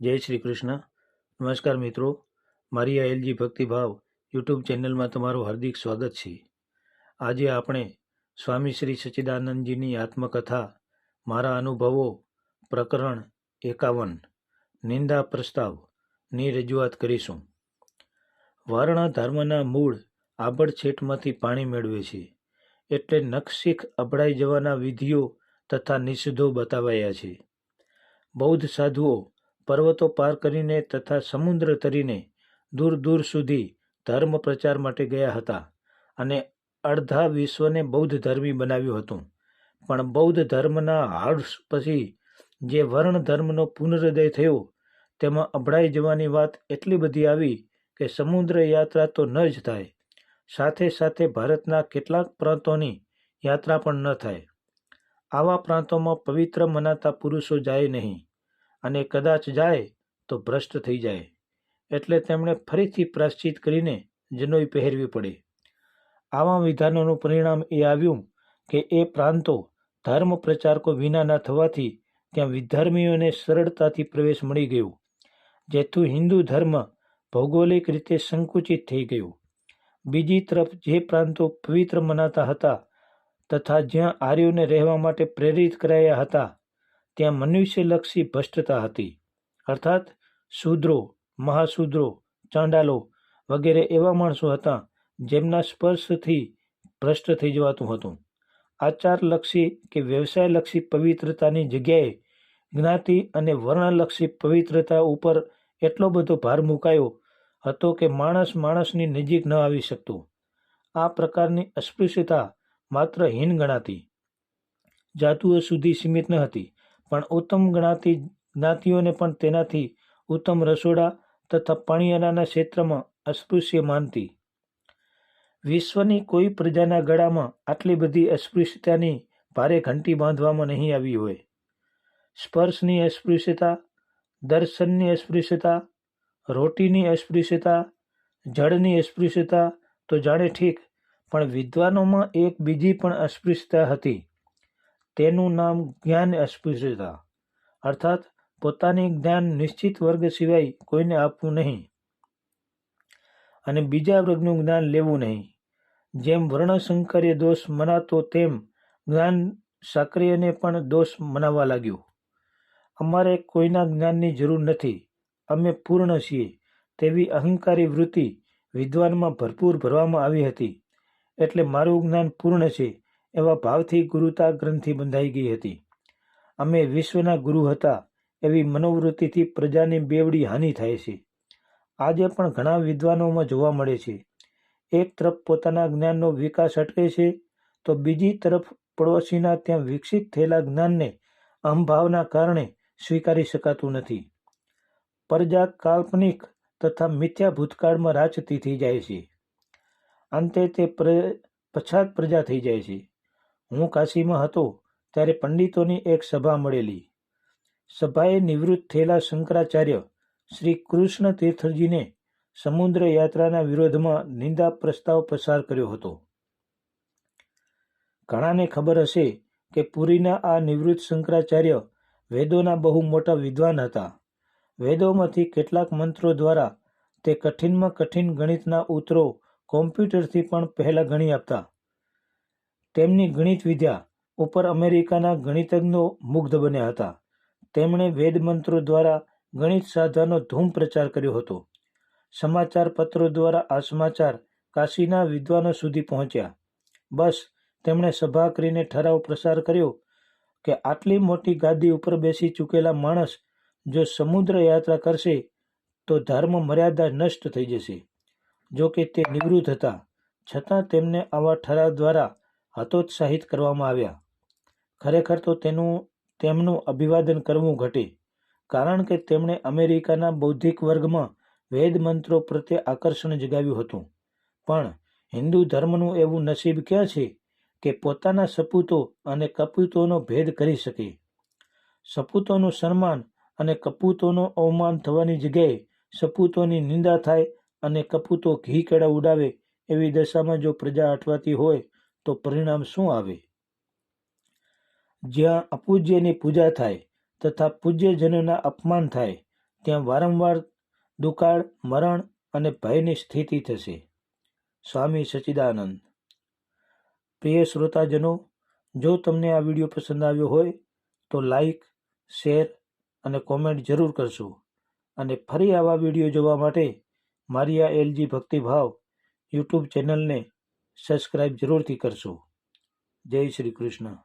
જય શ્રી કૃષ્ણ. નમસ્કાર મિત્રો, મારી આ એલજી ભક્તિભાવ યુટ્યુબ ચેનલમાં તમારું હાર્દિક સ્વાગત છે. આજે આપણે સ્વામી શ્રી સચ્ચિદાનંદજીની આત્મકથા મારા અનુભવો પ્રકરણ 51 નિંદા પ્રસ્તાવની રજૂઆત કરીશું. વર્ણ ધર્મના મૂળ આબડછેટમાંથી પાણી મેળવે છે, એટલે નખશીખ અભડાઈ જવાના વિધિઓ તથા નિષેધો બતાવાયા છે. બૌદ્ધ સાધુઓ પર્વતો પાર કરીને તથા સમુદ્ર તરીને દૂર દૂર સુધી ધર્મ પ્રચાર માટે ગયા હતા અને અડધા વિશ્વને બૌદ્ધ ધર્મી બનાવ્યું હતું. પણ બૌદ્ધ ધર્મના હાડ્સ પછી જે વર્ણ ધર્મનો પુનરુદય થયો તેમાં અભડાઈ જવાની વાત એટલી બધી આવી કે સમુદ્ર યાત્રા તો ન જ થાય, સાથે સાથે ભારતના કેટલાક પ્રાંતોની યાત્રા પણ ન થાય. આવા પ્રાંતોમાં પવિત્ર મનાતા પુરુષો જાય નહીં, અને કદાચ જાય તો ભ્રષ્ટ થઈ જાય, એટલે તેમણે ફરીથી પ્રાશ્ચિત કરીને જનોઈ પહેરવી પડે. આવા વિધાનોનું પરિણામ એ આવ્યું કે એ પ્રાંતો ધર્મ પ્રચારકો વિનાના થવાથી ત્યાં વિધર્મીઓને સરળતાથી પ્રવેશ મળી ગયો, જેથી હિન્દુ ધર્મ ભૌગોલિક રીતે સંકુચિત થઈ ગયું. બીજી તરફ જે પ્રાંતો પવિત્ર મનાતા હતા તથા જ્યાં આર્યોને રહેવા માટે પ્રેરિત કરાયા હતા ત્યાં મનુષ્યલક્ષી ભ્રષ્ટતા હતી, અર્થાત શૂદ્રો, મહાશૂદ્રો, ચાંડાલો વગેરે એવા માણસો હતા જેમના સ્પર્શથી ભ્રષ્ટ થઈ જવાતું હતું. આચારલક્ષી કે વ્યવસાયલક્ષી પવિત્રતાની જગ્યાએ જ્ઞાતિ અને વર્ણલક્ષી પવિત્રતા ઉપર એટલો બધો ભાર મુકાયો હતો કે માણસ માણસની નજીક ન આવી શકતો. આ પ્રકારની અસ્પૃશ્યતા માત્ર હીન ગણાતી, જાતુઓ સુધી સીમિત ન હતી, પણ ઉત્તમ ગણાતી જ્ઞાતિઓને પણ તેનાથી ઉત્તમ રસોડા તથા પાણીયાના ક્ષેત્રમાં અસ્પૃશ્ય માનતી. વિશ્વની કોઈ પ્રજાના ગળામાં આટલી બધી અસ્પૃશ્યતાની ભારે ઘંટી બાંધવામાં નહીં આવી હોય. સ્પર્શની અસ્પૃશ્યતા, દર્શનની અસ્પૃશ્યતા, રોટીની અસ્પૃશ્યતા, જળની અસ્પૃશ્યતા તો જાણે ઠીક, પણ વિદ્વાનોમાં એક બીજી પણ અસ્પૃશ્યતા હતી. તેનું નામ જ્ઞાન અસ્પૃશ્યતા, અર્થાત પોતાની જ્ઞાન નિશ્ચિત વર્ગ સિવાય કોઈને આપવું નહીં અને બીજા વર્ગનું જ્ઞાન લેવું નહીં. જેમ વર્ણસંકર્ય દોષ મનાતો તેમ જ્ઞાન સાકર્યને પણ દોષ મનાવવા લાગ્યો. અમારે કોઈના જ્ઞાનની જરૂર નથી, અમે પૂર્ણ છીએ, તેવી અહંકારી વૃત્તિ વિદ્વાનમાં ભરપૂર ભરવામાં આવી હતી, એટલે મારું જ્ઞાન પૂર્ણ છે એવા ભાવથી ગુરુતા ગ્રંથિ બંધાઈ ગઈ હતી. અમે વિશ્વના ગુરુ હતા એવી મનોવૃત્તિથી પ્રજાની બેવડી હાનિ થાય છે. આજે પણ ઘણા વિદ્વાનોમાં જોવા મળે છે. એક તરફ પોતાના જ્ઞાનનો વિકાસ અટકે છે તો બીજી તરફ પડોશીના ત્યાં વિકસિત થયેલા જ્ઞાનને અહંભાવના કારણે સ્વીકારી શકાતું નથી. પ્રજા કાલ્પનિક તથા મિથ્યા ભૂતકાળમાં રાચતી થઈ જાય છે. અંતે તે પછાત પ્રજા થઈ જાય છે. હું કાશીમાં હતો ત્યારે પંડિતોની એક સભા મળેલી. સભાએ નિવૃત્ત થયેલા શંકરાચાર્ય શ્રી કૃષ્ણ તીર્થજીને સમુદ્ર યાત્રાના વિરોધમાં નિંદા પ્રસ્તાવ પસાર કર્યો હતો. ઘણાને ખબર હશે કે પુરીના આ નિવૃત્ત શંકરાચાર્ય વેદોના બહુ મોટા વિદ્વાન હતા. વેદોમાંથી કેટલાક મંત્રો દ્વારા તે કઠિનમાં કઠિન ગણિતના ઉત્તરો કોમ્પ્યુટરથી પણ પહેલાં ગણી આપતા. તેમની ગણિત વિદ્યા ઉપર અમેરિકાના ગણિતજ્ઞો મુગ્ધ બન્યા હતા. તેમણે વેદ મંત્રો દ્વારા ગણિત સાધવાનો ધૂમ પ્રચાર કર્યો હતો. સમાચાર પત્રો દ્વારા આ સમાચાર કાશીના વિદ્વાનો સુધી પહોંચ્યા. બસ તેમણે સભા કરીને ઠરાવ પ્રસાર કર્યો કે આટલી મોટી ગાદી ઉપર બેસી ચૂકેલા માણસ જો સમુદ્ર યાત્રા કરશે તો ધર્મ મર્યાદા નષ્ટ થઈ જશે. જો કે તે નિવૃત્ત હતા, છતાં તેમને આવા ઠરાવ દ્વારા હતોત્સાહિત કરવામાં આવ્યા. ખરેખર તો તેમનું અભિવાદન કરવું ઘટે, કારણ કે તેમણે અમેરિકાના બૌદ્ધિક વર્ગમાં વેદ મંત્રો પ્રત્યે આકર્ષણ જગાવ્યું હતું. પણ હિન્દુ ધર્મનું એવું નસીબ ક્યાં છે કે પોતાના સપૂતો અને કપૂતોનો ભેદ કરી શકે. સપૂતોનું સન્માન અને કપૂતોનું અવમાન થવાની જગ્યાએ સપૂતોની નિંદા થાય અને કપૂતો ઘી કેળા ઉડાવે એવી દશામાં જો પ્રજા અટવાતી હોય તો પરિણામ શું આવે? જ્યાં અપૂજ્યની પૂજા થાય તથા પૂજ્યજનોના અપમાન થાય ત્યાં વારંવાર દુકાળ, મરણ અને ભયની સ્થિતિ થશે. સ્વામી સચ્ચિદાનંદ. પ્રિય શ્રોતાજનો, જો તમને આ વિડીયો પસંદ આવ્યો હોય તો લાઈક, શેર અને કોમેન્ટ જરૂર કરશો. અને ફરી આવા વિડીયો જોવા માટે મારી આ એલજી ભક્તિભાવ યુટ્યુબ ચેનલને સબસ્ક્રાઈબ જરૂરથી કરશો. જય શ્રી કૃષ્ણ.